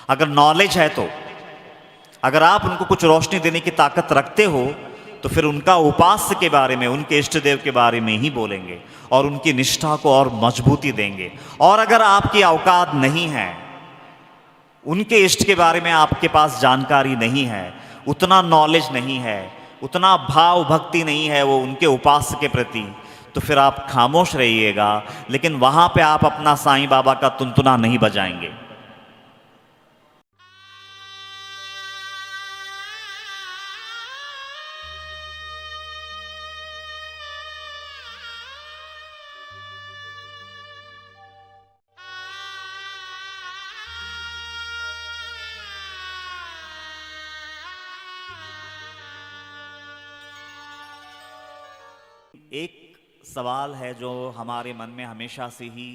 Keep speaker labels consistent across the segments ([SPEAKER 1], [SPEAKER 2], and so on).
[SPEAKER 1] अगर नॉलेज है तो, अगर आप उनको कुछ रोशनी देने की ताकत रखते हो तो फिर उनका उपास्य के बारे में, उनके इष्ट देव के बारे में ही बोलेंगे और उनकी निष्ठा को और मजबूती देंगे। और अगर आपकी औकात नहीं है, उनके इष्ट के बारे में आपके पास जानकारी नहीं है, उतना नॉलेज नहीं है, उतना भाव भक्ति नहीं है वो उनके उपास्य के प्रति, तो फिर आप खामोश रहिएगा, लेकिन वहां पे आप अपना साईं बाबा का तुनतुना नहीं बजाएंगे। एक सवाल है जो हमारे मन में हमेशा से ही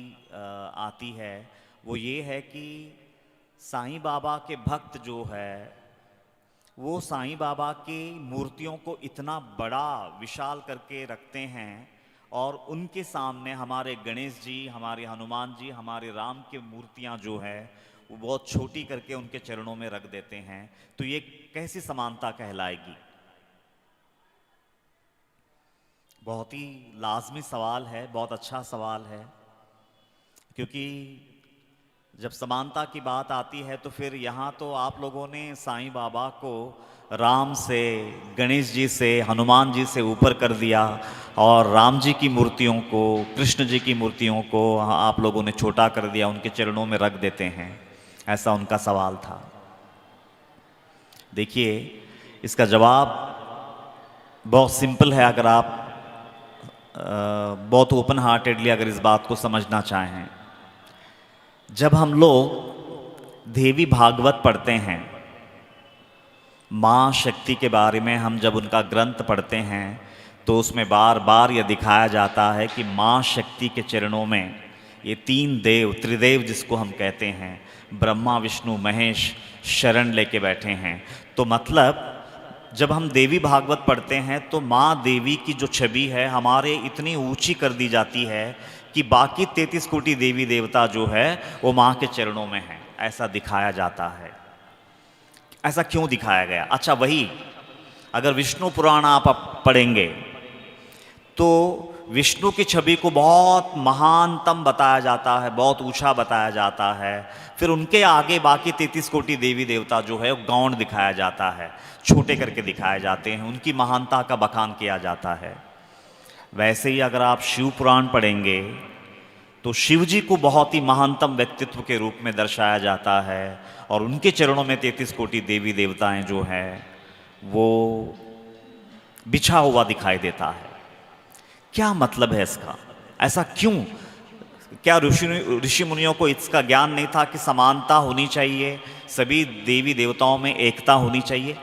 [SPEAKER 1] आती है, वो ये है कि साईं बाबा के भक्त जो है वो साईं बाबा की मूर्तियों को इतना बड़ा विशाल करके रखते हैं और उनके सामने हमारे गणेश जी, हमारे हनुमान जी, हमारे राम की मूर्तियां जो है वो बहुत छोटी करके उनके चरणों में रख देते हैं। तो ये कैसी समानता कहलाएगी? बहुत ही लाजमी सवाल है, बहुत अच्छा सवाल है, क्योंकि जब समानता की बात आती है तो फिर यहाँ तो आप लोगों ने साईं बाबा को राम से, गणेश जी से, हनुमान जी से ऊपर कर दिया और राम जी की मूर्तियों को, कृष्ण जी की मूर्तियों को आप लोगों ने छोटा कर दिया, उनके चरणों में रख देते हैं। ऐसा उनका सवाल था। देखिए, इसका जवाब बहुत सिंपल है। अगर आप बहुत ओपन हार्टेडली अगर इस बात को समझना चाहें, जब हम लोग देवी भागवत पढ़ते हैं, माँ शक्ति के बारे में हम जब उनका ग्रंथ पढ़ते हैं तो उसमें बार बार यह दिखाया जाता है कि माँ शक्ति के चरणों में ये तीन देव, त्रिदेव जिसको हम कहते हैं, ब्रह्मा विष्णु महेश, शरण लेके बैठे हैं। तो मतलब जब हम देवी भागवत पढ़ते हैं तो माँ देवी की जो छवि है हमारे इतनी ऊंची कर दी जाती है कि बाकी 33 कोटि देवी देवता जो है वो माँ के चरणों में है, ऐसा दिखाया जाता है। ऐसा क्यों दिखाया गया? अच्छा, वही अगर विष्णु पुराण आप पढ़ेंगे तो विष्णु की छवि को बहुत महानतम बताया जाता है, बहुत ऊंचा बताया जाता है। फिर उनके आगे बाकी 33 कोटि देवी देवता जो है वो गौण दिखाया जाता है, छोटे करके दिखाए जाते हैं, उनकी महानता का बखान किया जाता है। वैसे ही अगर आप शिव पुराण पढ़ेंगे तो शिव जी को बहुत ही महानतम व्यक्तित्व के रूप में दर्शाया जाता है और उनके चरणों में 33 कोटि देवी देवताएं जो हैं वो बिछा हुआ दिखाई देता है। क्या मतलब है इसका? ऐसा क्यों? क्या ऋषि मुनियों को इसका ज्ञान नहीं था कि समानता होनी चाहिए, सभी देवी देवताओं में एकता होनी चाहिए?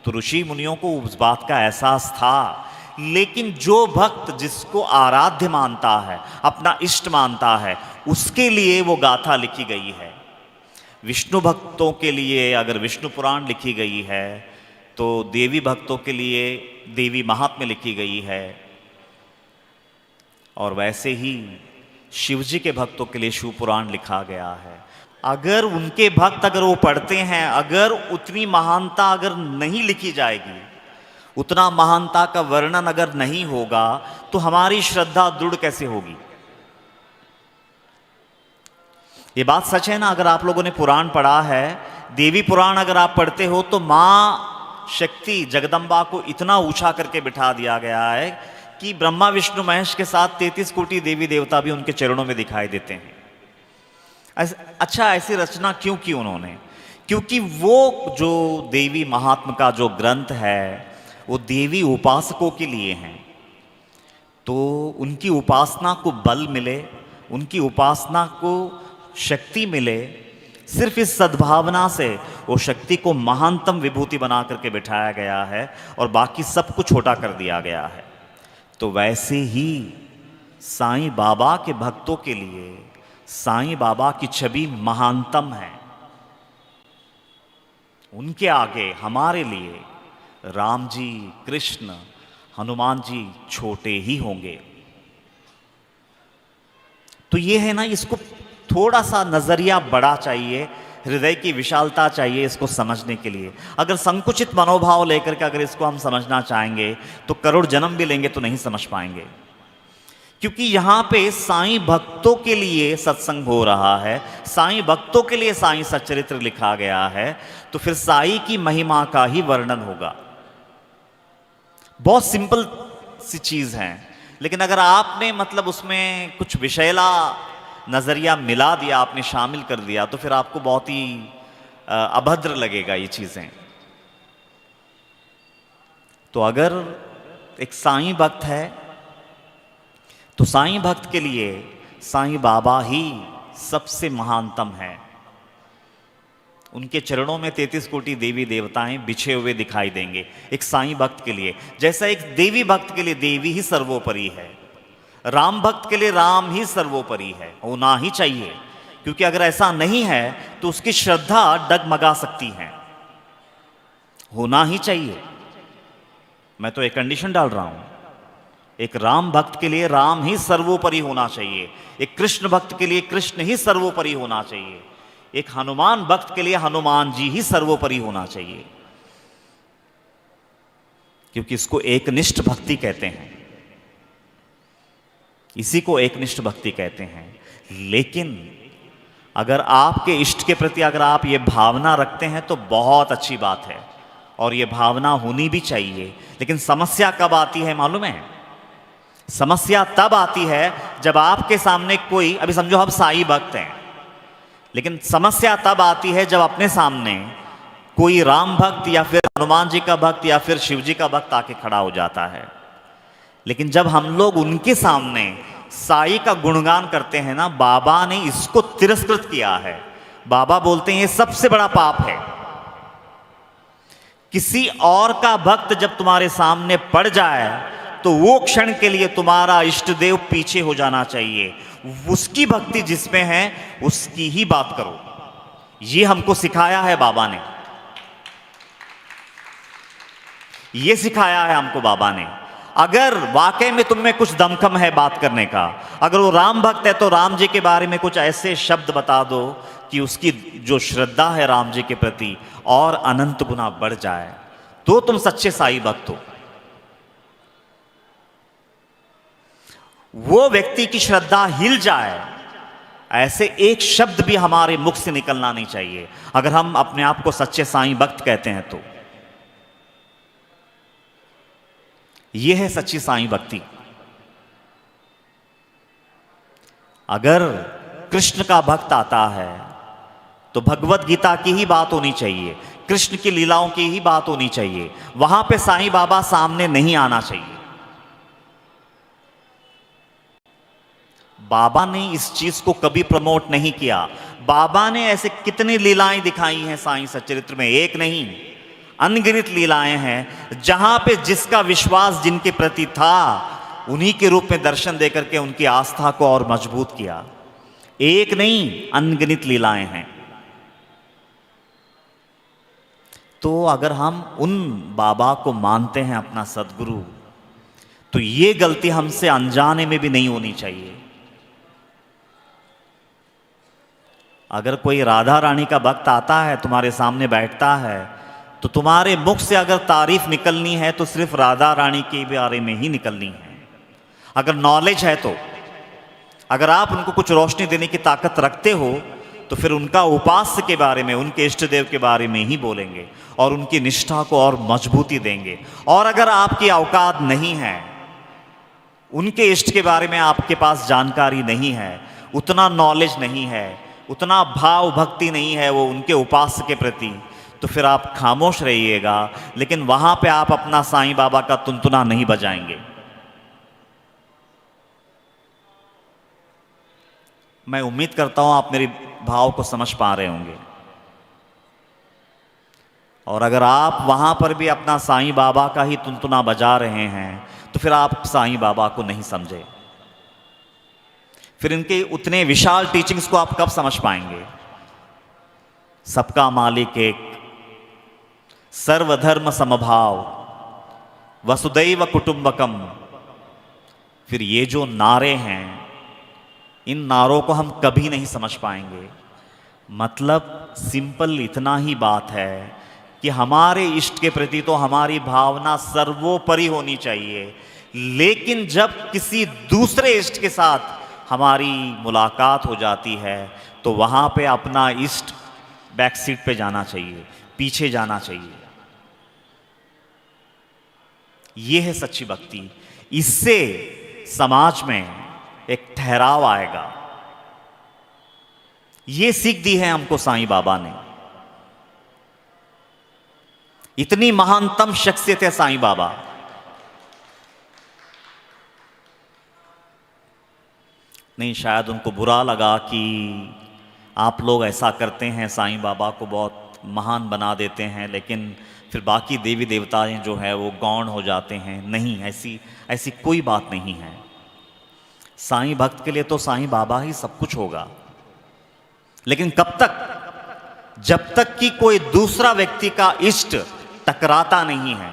[SPEAKER 1] तो ऋषि मुनियों को उस बात का एहसास था, लेकिन जो भक्त जिसको आराध्य मानता है, अपना इष्ट मानता है, उसके लिए वो गाथा लिखी गई है। विष्णु भक्तों के लिए अगर विष्णु पुराण लिखी गई है तो देवी भक्तों के लिए देवी महात्म्य लिखी गई है, और वैसे ही शिवजी के भक्तों के लिए शिव पुराण लिखा गया है। अगर उनके भक्त अगर वो पढ़ते हैं, अगर उतनी महानता अगर नहीं लिखी जाएगी, उतना महानता का वर्णन अगर नहीं होगा तो हमारी श्रद्धा दृढ़ कैसे होगी? ये बात सच है ना। अगर आप लोगों ने पुराण पढ़ा है, देवी पुराण अगर आप पढ़ते हो तो माँ शक्ति जगदम्बा को इतना ऊंचा करके बिठा दिया गया है कि ब्रह्मा विष्णु महेश के साथ 33 कोटि देवी देवता भी उनके चरणों में दिखाई देते हैं। अच्छा, ऐसी रचना क्यों की उन्होंने? क्योंकि वो जो देवी महात्म का जो ग्रंथ है वो देवी उपासकों के लिए हैं, तो उनकी उपासना को बल मिले, उनकी उपासना को शक्ति मिले। सिर्फ इस सद्भावना से वो शक्ति को महानतम विभूति बना करके बिठाया गया है और बाकी सब कुछ छोटा कर दिया गया है। तो वैसे ही साईं बाबा के भक्तों के लिए साईं बाबा की छवि महानतम है। उनके आगे हमारे लिए राम जी, कृष्ण, हनुमान जी छोटे ही होंगे। तो ये है ना, इसको थोड़ा सा नजरिया बड़ा चाहिए। हृदय की विशालता चाहिए इसको समझने के लिए। अगर संकुचित मनोभाव लेकर के अगर इसको हम समझना चाहेंगे तो करोड़ जन्म भी लेंगे तो नहीं समझ पाएंगे। क्योंकि यहाँ पे साईं भक्तों के लिए सत्संग हो रहा है, साईं भक्तों के लिए साईं सच्चरित्र लिखा गया है, तो फिर साईं की महिमा का ही वर्णन होगा। बहुत सिंपल सी चीज है, लेकिन अगर आपने मतलब उसमें कुछ विषैला नजरिया मिला दिया, आपने शामिल कर दिया, तो फिर आपको बहुत ही अभद्र लगेगा ये चीजें। तो अगर एक साईं भक्त है तो साईं भक्त के लिए साईं बाबा ही सबसे महानतम है। उनके चरणों में 33 कोटि देवी देवताएं बिछे हुए दिखाई देंगे एक साईं भक्त के लिए। जैसा एक देवी भक्त के लिए देवी ही सर्वोपरि है, राम भक्त के लिए राम ही सर्वोपरि है, होना ही चाहिए। क्योंकि अगर ऐसा नहीं है तो उसकी श्रद्धा डगमगा सकती है, होना ही चाहिए। मैं तो एक कंडीशन डाल रहा हूं, एक राम भक्त के लिए राम ही सर्वोपरि होना चाहिए, एक कृष्ण भक्त के लिए कृष्ण ही सर्वोपरि होना चाहिए, एक हनुमान भक्त के लिए हनुमान जी ही सर्वोपरि होना चाहिए। क्योंकि इसको एकनिष्ठ भक्ति कहते हैं, इसी को एकनिष्ठ भक्ति कहते हैं। लेकिन अगर आपके इष्ट के प्रति अगर आप ये भावना रखते हैं तो बहुत अच्छी बात है, और ये भावना होनी भी चाहिए। लेकिन समस्या कब आती है मालूम है? समस्या तब आती है जब आपके सामने कोई, अभी समझो हम साईं भक्त हैं, लेकिन समस्या तब आती है जब अपने सामने कोई राम भक्त या फिर हनुमान जी का भक्त या फिर शिव जी का भक्त आके खड़ा हो जाता है। लेकिन जब हम लोग उनके सामने साईं का गुणगान करते हैं ना, बाबा ने इसको तिरस्कृत किया है। बाबा बोलते हैं ये सबसे बड़ा पाप है। किसी और का भक्त जब तुम्हारे सामने पड़ जाए तो वो क्षण के लिए तुम्हारा इष्ट देव पीछे हो जाना चाहिए, उसकी भक्ति जिसमें है उसकी ही बात करो। ये हमको सिखाया है बाबा ने, ये सिखाया है हमको बाबा ने। अगर वाकई में तुम में कुछ दमखम है बात करने का, अगर वो राम भक्त है तो राम जी के बारे में कुछ ऐसे शब्द बता दो कि उसकी जो श्रद्धा है राम जी के प्रति और अनंत गुना बढ़ जाए, तो तुम सच्चे साईं भक्त हो। वो व्यक्ति की श्रद्धा हिल जाए, ऐसे एक शब्द भी हमारे मुख से निकलना नहीं चाहिए अगर हम अपने आप को सच्चे साईं भक्त कहते हैं तो। यह है सच्ची साईं भक्ति। अगर कृष्ण का भक्त आता है तो भगवत गीता की ही बात होनी चाहिए, कृष्ण की लीलाओं की ही बात होनी चाहिए, वहां पे साईं बाबा सामने नहीं आना चाहिए। बाबा ने इस चीज को कभी प्रमोट नहीं किया। बाबा ने ऐसे कितनी लीलाएं दिखाई हैं साईं सच्चरित्र में, एक नहीं अनगिनत लीलाएं हैं, जहां पे जिसका विश्वास जिनके प्रति था उन्हीं के रूप में दर्शन देकर के उनकी आस्था को और मजबूत किया। एक नहीं अनगिनत लीलाएं हैं। तो अगर हम उन बाबा को मानते हैं अपना सदगुरु, तो ये गलती हमसे अनजाने में भी नहीं होनी चाहिए। अगर कोई राधा रानी का भक्त आता है तुम्हारे सामने बैठता है, तो तुम्हारे मुख से अगर तारीफ निकलनी है तो सिर्फ राधा रानी के बारे में ही निकलनी है। अगर नॉलेज है तो, अगर आप उनको कुछ रोशनी देने की ताकत रखते हो तो फिर उनका उपास्य के बारे में, उनके इष्ट देव के बारे में ही बोलेंगे और उनकी निष्ठा को और मजबूती देंगे। और अगर आपकी औकात नहीं है, उनके इष्ट के बारे में आपके पास जानकारी नहीं है, उतना नॉलेज नहीं है, उतना भाव भक्ति नहीं है वो उनके उपास्य के प्रति, तो फिर आप खामोश रहिएगा, लेकिन वहां पे आप अपना साईं बाबा का तुनतुना नहीं बजाएंगे। मैं उम्मीद करता हूं आप मेरे भाव को समझ पा रहे होंगे। और अगर आप वहां पर भी अपना साईं बाबा का ही तुनतुना बजा रहे हैं तो फिर आप साईं बाबा को नहीं समझे। फिर इनके उतने विशाल टीचिंग्स को आप कब समझ पाएंगे? सबका मालिक एक, सर्वधर्म समभाव, वसुदैव कुटुंबकम। फिर ये जो नारे हैं, इन नारों को हम कभी नहीं समझ पाएंगे। मतलब सिंपल इतना ही बात है कि हमारे इष्ट के प्रति तो हमारी भावना सर्वोपरि होनी चाहिए, लेकिन जब किसी दूसरे इष्ट के साथ हमारी मुलाकात हो जाती है तो वहाँ पे अपना इष्ट बैक सीट पे जाना चाहिए, पीछे जाना चाहिए। ये है सच्ची भक्ति। इससे समाज में एक ठहराव आएगा। ये सीख दी है हमको साईं बाबा ने। इतनी महानतम शख्सियत है साईं बाबा। नहीं, शायद उनको बुरा लगा कि आप लोग ऐसा करते हैं, साईं बाबा को बहुत महान बना देते हैं, लेकिन फिर बाकी देवी देवताएं जो है वो गौण हो जाते हैं। नहीं, ऐसी कोई बात नहीं है। साईं भक्त के लिए तो साईं बाबा ही सब कुछ होगा, लेकिन कब तक? जब तक कि कोई दूसरा व्यक्ति का इष्ट टकराता नहीं है,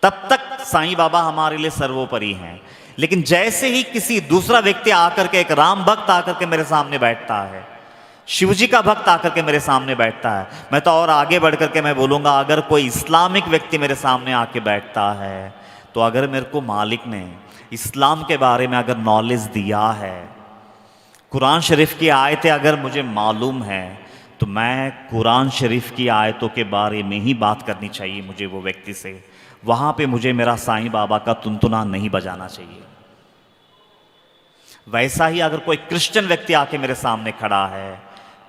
[SPEAKER 1] तब तक साईं बाबा हमारे लिए सर्वोपरि हैं। लेकिन जैसे ही किसी दूसरा व्यक्ति आकर के, एक राम भक्त आकर के मेरे सामने बैठता है, शिवजी का भक्त आकर के मेरे सामने बैठता है, मैं तो और आगे बढ़ करके मैं बोलूँगा, अगर कोई इस्लामिक व्यक्ति मेरे सामने आके बैठता है, तो अगर मेरे को मालिक ने इस्लाम के बारे में अगर नॉलेज दिया है, कुरान शरीफ की आयतें अगर मुझे मालूम है, तो मैं कुरान शरीफ की आयतों के बारे में ही बात करनी चाहिए मुझे वो व्यक्ति से। वहाँ पे मुझे मेरा साईं बाबा का तुनतुना नहीं बजाना चाहिए। वैसा ही अगर कोई क्रिश्चियन व्यक्ति आके मेरे सामने खड़ा है,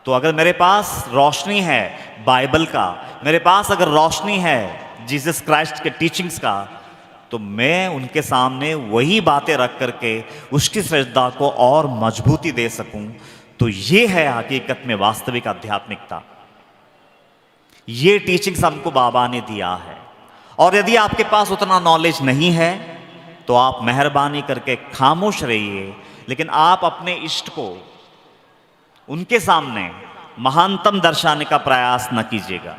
[SPEAKER 1] तो अगर मेरे पास रोशनी है बाइबल का, मेरे पास अगर रोशनी है जीसस क्राइस्ट के टीचिंग्स का, तो मैं उनके सामने वही बातें रख करके उसकी श्रद्धा को और मजबूती दे सकूं। तो ये है हकीकत में वास्तविक आध्यात्मिकता। ये टीचिंग्स हमको बाबा ने दिया है। और यदि आपके पास उतना नॉलेज नहीं है तो आप मेहरबानी करके खामोश रहिए, लेकिन आप अपने इष्ट को उनके सामने महानतम दर्शाने का प्रयास न कीजिएगा।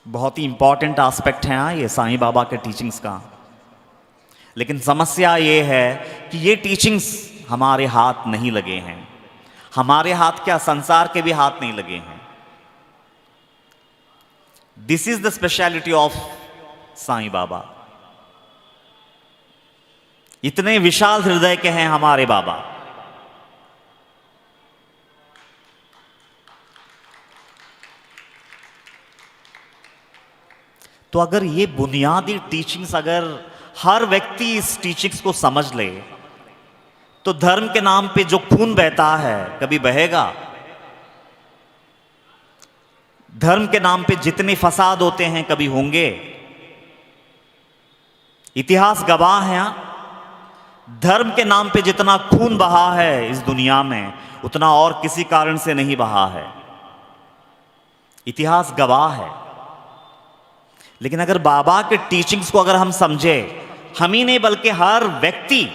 [SPEAKER 1] बहुत ही इंपॉर्टेंट एस्पेक्ट है ये साईं बाबा के टीचिंग्स का। लेकिन समस्या ये है कि ये टीचिंग्स हमारे हाथ नहीं लगे हैं। हमारे हाथ क्या, संसार के भी हाथ नहीं लगे हैं। This is the speciality of Sai Baba. इतने विशाल हृदय के हैं हमारे बाबा। तो अगर ये बुनियादी टीचिंग्स अगर हर व्यक्ति इस टीचिंग्स को समझ ले, तो धर्म के नाम पे जो खून बहता है कभी बहेगा। धर्म के नाम पे जितने फसाद होते हैं कभी होंगे। इतिहास गवाह है। धर्म के नाम पे जितना खून बहा है इस दुनिया में, उतना और किसी कारण से नहीं बहा है। इतिहास गवाह है। लेकिन अगर बाबा के टीचिंग्स को अगर हम समझे, हम ही नहीं बल्कि हर व्यक्ति,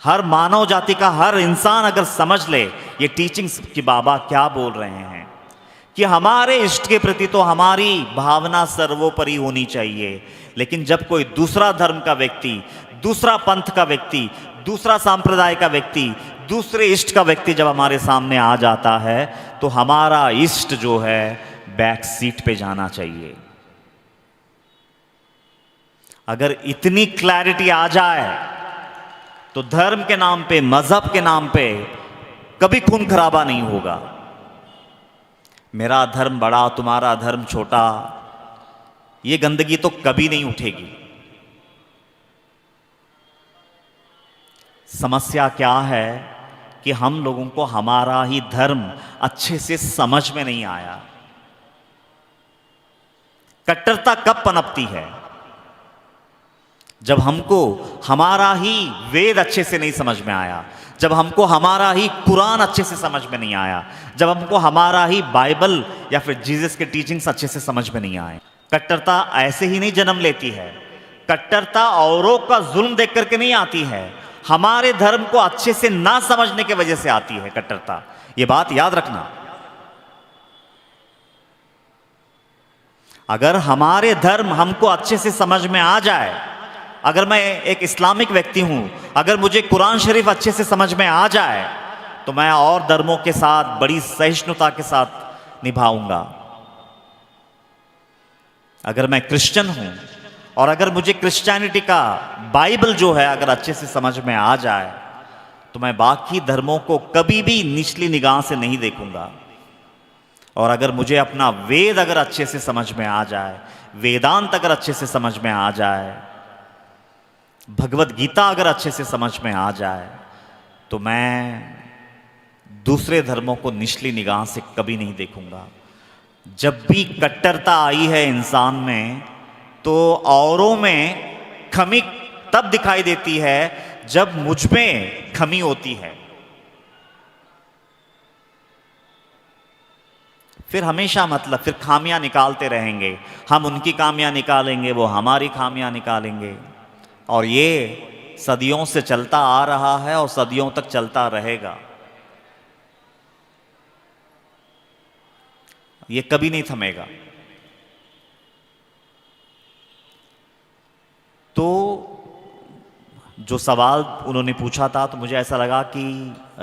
[SPEAKER 1] हर मानव जाति का हर इंसान अगर समझ ले ये टीचिंग्स कि बाबा क्या बोल रहे हैं, कि हमारे इष्ट के प्रति तो हमारी भावना सर्वोपरि होनी चाहिए। लेकिन जब कोई दूसरा धर्म का व्यक्ति, दूसरा पंथ का व्यक्ति, दूसरा संप्रदाय का व्यक्ति, दूसरे इष्ट का व्यक्ति जब हमारे सामने आ जाता है, तो हमारा इष्ट जो है बैक सीट पे जाना चाहिए। अगर इतनी क्लैरिटी आ जाए तो धर्म के नाम पे, मजहब के नाम पे कभी खून खराबा नहीं होगा। मेरा धर्म बड़ा, तुम्हारा धर्म छोटा, ये गंदगी तो कभी नहीं उठेगी। समस्या क्या है कि हम लोगों को हमारा ही धर्म अच्छे से समझ में नहीं आया। कट्टरता कब पनपती है? जब हमको हमारा ही वेद अच्छे से नहीं समझ में आया, जब हमको हमारा ही कुरान अच्छे से समझ में नहीं आया, जब हमको हमारा ही बाइबल या फिर जीसस के टीचिंग्स अच्छे से समझ में नहीं आए। कट्टरता ऐसे ही नहीं जन्म लेती है। कट्टरता औरों का जुल्म देख करके नहीं आती है, हमारे धर्म को अच्छे से ना समझने की वजह से आती है कट्टरता। ये बात याद रखना। अगर हमारे धर्म हमको अच्छे से समझ में आ जाए अगर मैं एक इस्लामिक व्यक्ति हूं, अगर मुझे कुरान शरीफ अच्छे से समझ में आ जाए तो मैं और धर्मों के साथ बड़ी सहिष्णुता के साथ निभाऊंगा। अगर मैं क्रिश्चियन हूं और अगर मुझे क्रिश्चियनिटी का बाइबल जो है अगर अच्छे से समझ में आ जाए तो मैं बाकी धर्मों को कभी भी निचली निगाह से नहीं देखूंगा। और अगर मुझे अपना वेद अगर अच्छे से समझ में आ जाए, वेदांत अगर अच्छे से समझ में आ जाए, भगवत गीता अगर अच्छे से समझ में आ जाए तो मैं दूसरे धर्मों को निचली निगाह से कभी नहीं देखूंगा। जब भी कट्टरता आई है इंसान में तो औरों में कमी तब दिखाई देती है जब मुझ में कमी होती है। फिर हमेशा मतलब फिर खामियां निकालते रहेंगे, हम उनकी खामियां निकालेंगे, वो हमारी खामियां निकालेंगे, और ये सदियों से चलता आ रहा है और सदियों तक चलता रहेगा। ये कभी नहीं थमेगा। तो जो सवाल उन्होंने पूछा था तो मुझे ऐसा लगा कि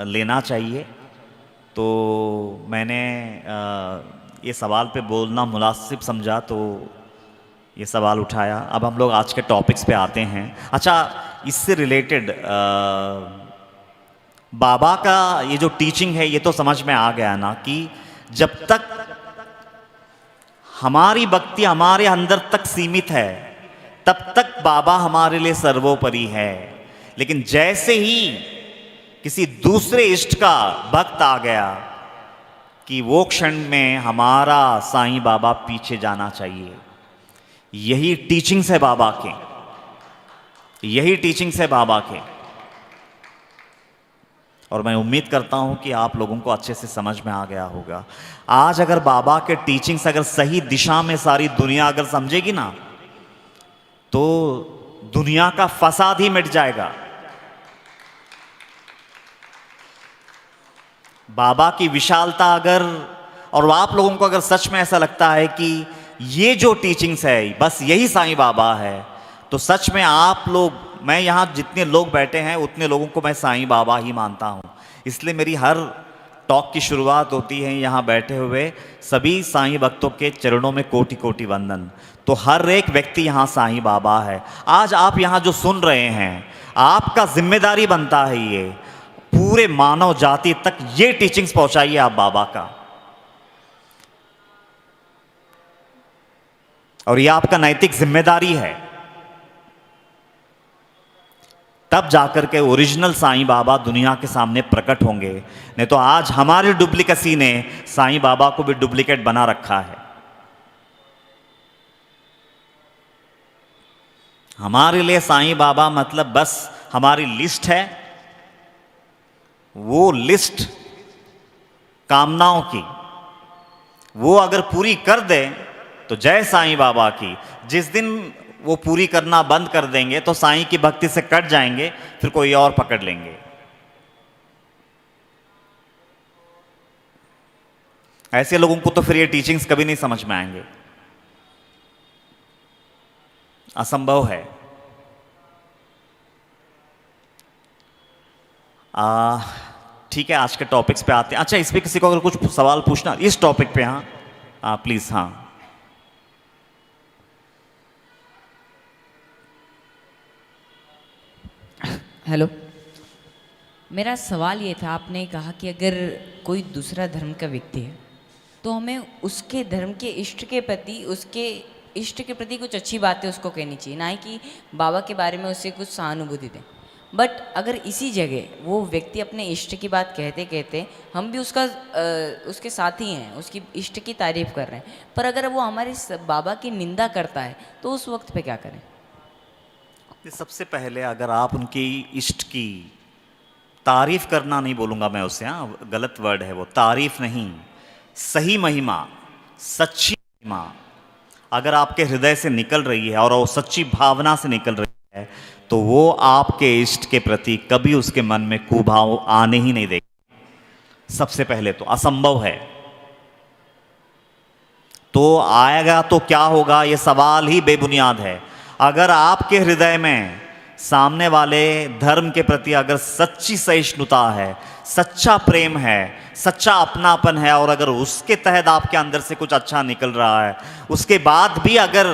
[SPEAKER 1] लेना चाहिए, तो मैंने ये सवाल पे बोलना मुनासिब समझा तो ये सवाल उठाया। अब हम लोग आज के टॉपिक्स पे आते हैं। अच्छा, इससे रिलेटेड बाबा का ये जो टीचिंग है ये तो समझ में आ गया ना कि जब तक हमारी भक्ति हमारे अंदर तक सीमित है तब तक बाबा हमारे लिए सर्वोपरि है। लेकिन जैसे ही किसी दूसरे इष्ट का भक्त आ गया कि वो क्षण में हमारा साईं बाबा पीछे जाना चाहिए। यही टीचिंग्स है बाबा के, यही टीचिंग्स है बाबा के। और मैं उम्मीद करता हूं कि आप लोगों को अच्छे से समझ में आ गया होगा। आज अगर बाबा के टीचिंग्स अगर सही दिशा में सारी दुनिया अगर समझेगी ना तो दुनिया का फसाद ही मिट जाएगा। बाबा की विशालता अगर, और आप लोगों को अगर सच में ऐसा लगता है कि ये जो टीचिंग्स है बस यही साईं बाबा है, तो सच में आप लोग, मैं यहाँ जितने लोग बैठे हैं उतने लोगों को मैं साईं बाबा ही मानता हूँ। इसलिए मेरी हर टॉक की शुरुआत होती है यहाँ बैठे हुए सभी साईं भक्तों के चरणों में कोटि कोटि वंदन। तो हर एक व्यक्ति यहाँ साईं बाबा है। आज आप यहाँ जो सुन रहे हैं आपका जिम्मेदारी बनता है ये पूरे मानव जाति तक ये टीचिंग्स पहुंचाइए आप बाबा का, और ये आपका नैतिक जिम्मेदारी है। तब जाकर के ओरिजिनल साईं बाबा दुनिया के सामने प्रकट होंगे। नहीं तो आज हमारी डुप्लीकेसी ने साईं बाबा को भी डुप्लीकेट बना रखा है। हमारे लिए साईं बाबा मतलब बस हमारी लिस्ट है, वो लिस्ट कामनाओं की, वो अगर पूरी कर दे तो जय साईं बाबा की। जिस दिन वो पूरी करना बंद कर देंगे तो साईं की भक्ति से कट जाएंगे, फिर कोई और पकड़ लेंगे। ऐसे लोगों को तो फिर ये टीचिंग्स कभी नहीं समझ में आएंगे, असंभव है। ठीक है, आज के टॉपिक्स पे आते हैं। अच्छा, इस पे किसी को अगर कुछ सवाल पूछना इस टॉपिक पे, हाँ प्लीज। हाँ,
[SPEAKER 2] हेलो, मेरा सवाल ये था, आपने कहा कि अगर कोई दूसरा धर्म का व्यक्ति है तो हमें उसके धर्म के इष्ट के प्रति, उसके इष्ट के प्रति कुछ अच्छी बातें उसको कहनी चाहिए, ना ही कि बाबा के बारे में उससे कुछ सहानुभूति दें। बट अगर इसी जगह वो व्यक्ति अपने इष्ट की बात कहते कहते हम भी उसके साथी हैं, उसकी इष्ट की तारीफ कर रहे हैं, पर अगर वो हमारे बाबा की निंदा करता है तो उस वक्त पे क्या करें?
[SPEAKER 1] सबसे पहले अगर आप उनकी इष्ट की तारीफ करना नहीं बोलूँगा मैं उससे, हाँ गलत वर्ड है वो, तारीफ नहीं, सही महिमा, सच्ची महिमा अगर आपके हृदय से निकल रही है और वो सच्ची भावना से निकल रही है तो वो आपके इष्ट के प्रति कभी उसके मन में कुभाव आने ही नहीं देगा। सबसे पहले तो असंभव है। तो आएगा तो क्या होगा, ये सवाल ही बेबुनियाद है। अगर आपके हृदय में सामने वाले धर्म के प्रति अगर सच्ची सहिष्णुता है, सच्चा प्रेम है, सच्चा अपनापन है, और अगर उसके तहत आपके अंदर से कुछ अच्छा निकल रहा है, उसके बाद भी अगर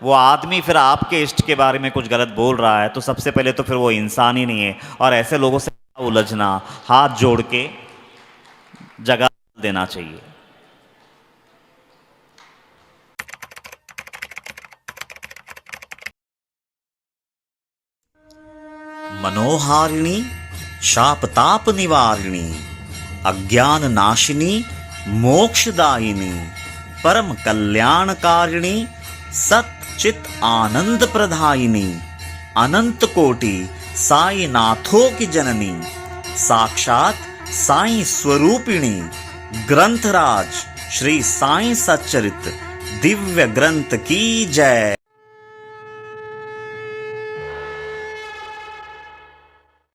[SPEAKER 1] वो आदमी फिर आपके इष्ट के बारे में कुछ गलत बोल रहा है, तो सबसे पहले तो फिर वो इंसान ही नहीं है। और ऐसे लोगों से उलझना, हाथ जोड़ के जगह देना चाहिए। मनोहारिणी शापताप निवारिणी, अज्ञान नाशिनी मोक्षदायिनी, परम कल्याणकारिणी सच्चित आनंद प्रदायिनी, अनंत कोटि साई नाथों की जननी, साक्षात साई स्वरूपिणी, ग्रंथराज श्री साई सच्चरित दिव्य ग्रंथ की जय।